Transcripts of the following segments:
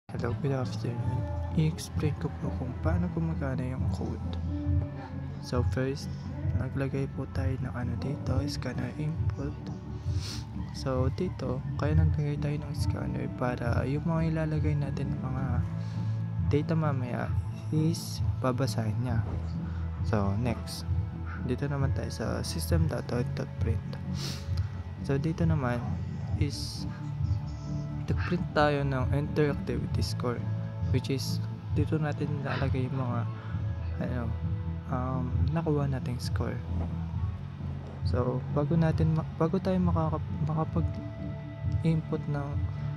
Hello, good afternoon. I-explain ko po kung paano gumagana yung code. So first, naglagay po tayo ng dito, scanner input. So dito, kaya naglagay tayo ng scanner para yung mga ilalagay natin ng mga data mamaya is babasahin niya. So next, dito naman tayo sa system.out.print. So dito naman is nag-print tayo ng interactivity score, which is dito natin nilalagay yung mga nakuha nating score. So bago tayo makapag-input ng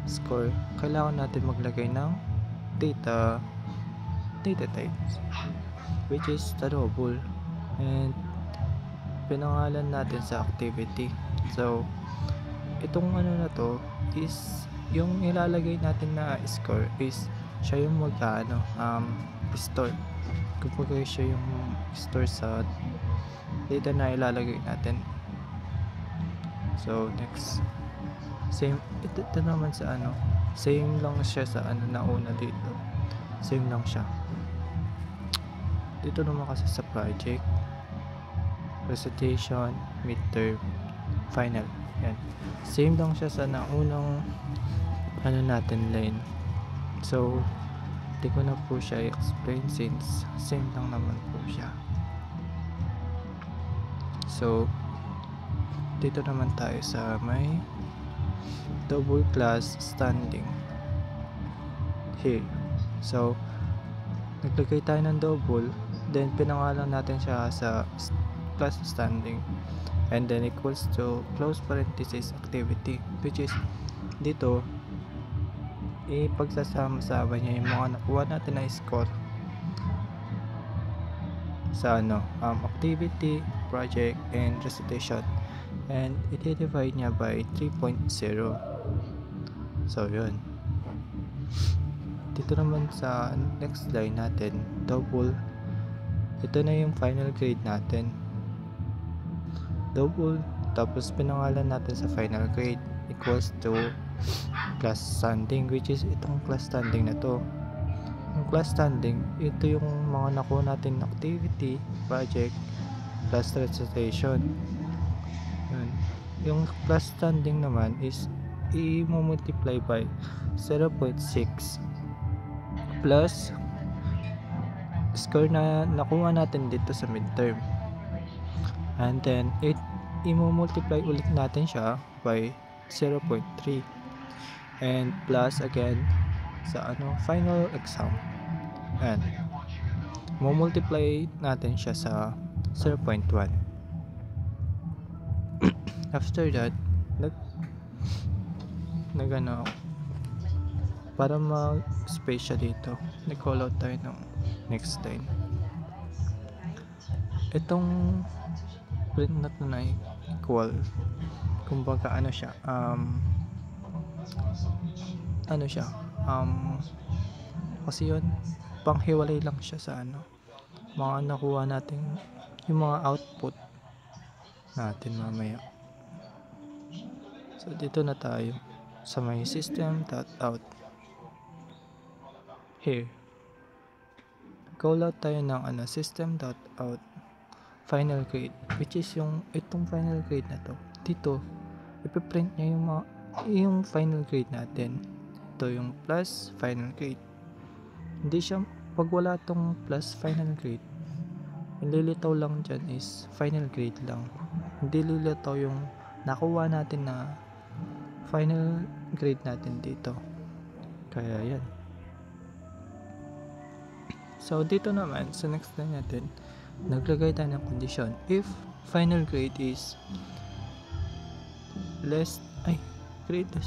score, kailangan natin maglagay ng data types, which is the double, and pinangalan natin sa activity. So itong na to is yung ilalagay natin na score is siya yung store. Kumbaga siya yung store sa data na ilalagay natin. So next, same ito naman sa same lang siya sa nauna dito. Same lang siya. Dito naman kasi sa project, presentation, midterm, final. Yan. Same lang siya sa naunang natin line. So di ko na po siya explain since same lang naman po siya. So dito naman tayo sa may double class standing here. So naglagay tayo ng double, then pinangalan natin siya sa class standing, and then equals to close parenthesis activity, which is dito ipagsasama-sama niya yung mga nakuha natin na score sa activity, project, and recitation, and i-divide niya by 3.0. So yun. Dito naman sa next line natin, double, ito na yung final grade natin. Double, tapos pinangalan natin sa final grade equals to class standing, which is itong class standing na to. Yung class standing, ito yung mga nakuha natin activity, project, plus recitation. Yung class standing naman is i-multiply by 0.6 plus score na nakuha natin dito sa midterm, and then i-multiply ulit natin siya by 0.3 and plus again sa final exam, and multiply natin siya sa 0.1. After that, para mag-space siya dito, nag-call out tayo ng next line. Itong print na to na equal, kumbaga siya, kasi yun, panghiwalay lang siya sa mga nakuha natin, yung mga output natin mamaya. So dito na tayo sa may system.out. Here, call out tayo ng system.out final grade, which is itong final grade na to. Dito ipiprint niya yung final grade natin. Ito yung plus final grade. Hindi siya, pag wala tong plus final grade, lilitaw lang dyan is final grade lang, hindi lilitaw yung nakuha natin na final grade natin dito. Kaya yan. So dito naman sa next line natin, naglagay tayo ng condition. If final grade is greater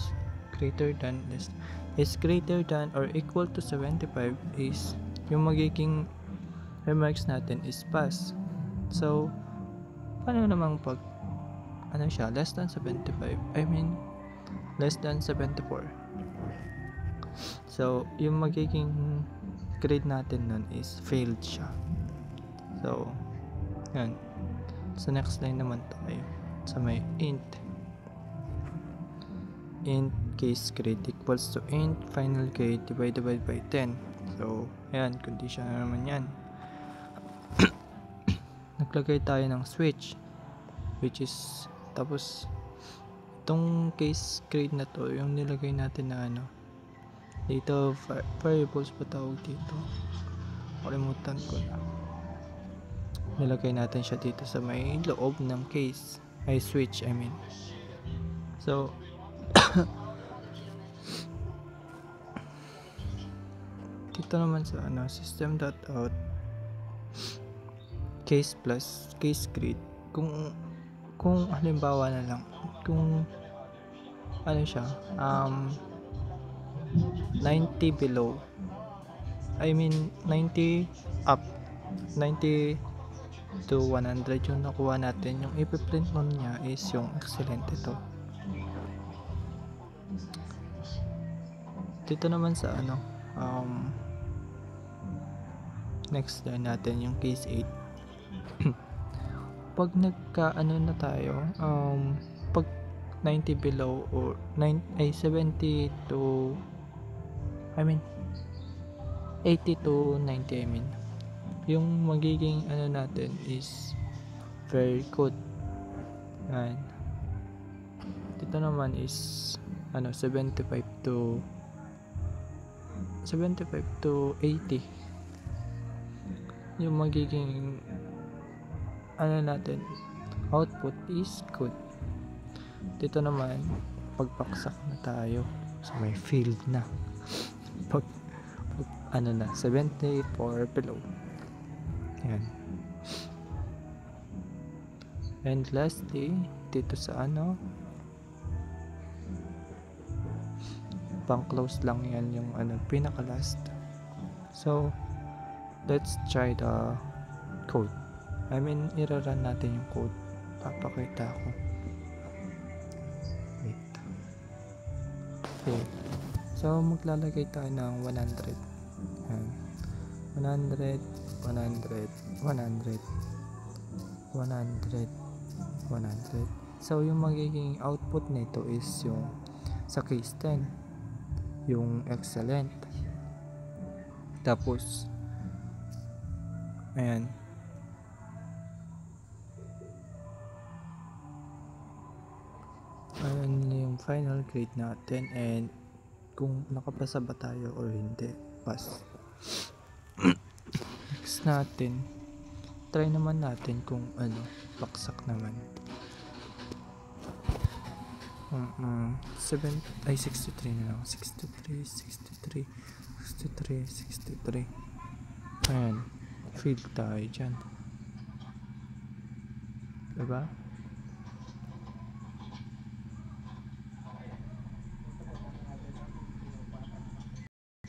than or equal to 75, is yung magiging remarks natin is pass. So paano namang pag less than 75, less than 74, so yung magiging grade natin nun is failed siya. So yan. Sa next line naman tayo sa may int case critic equals to int final grade divided by 10. So, ayan, condition na naman yan. Naglagay tayo ng switch, which is, tapos, itong case grade na to, yung nilagay natin na dito, variables pa tawag dito. Kalimutan ko na. Nilagay natin siya dito sa may loob ng case, switch, I mean. So, dito naman sa system.out case plus case grade, kung halimbawa na lang, kung siya 90 below, I mean 90 up, 90 to 100 yung nakuha natin, yung ipiprint nun niya is yung excellent ito. Dito naman sa next line natin yung case 8. Pag na tayo, pag 90 below or 70 to, I mean 80 to 90, I mean yung magiging natin is very good. Yan. Dito naman is 75 to 80 yung magiging natin output is good. Dito naman pagpaksak na tayo so may field na pag 74 below. Yan. And lastly, dito sa pang close lang yan yung pinaka last. So let's try the code. I mean, i-run natin yung code. Papakita ko. Wait. Okay. So maglalagay tayo ng 100. Yan. 100, 100, 100, 100, 100. So yung magiging output nito is yung sa case 10, yung excellent. Tapos ayan, yung final grade natin and kung nakapasa ba tayo or hindi. Pass. Next natin, try naman natin kung baksak naman. 63 na lang. 63. Ayan, field tayo dyan, diba?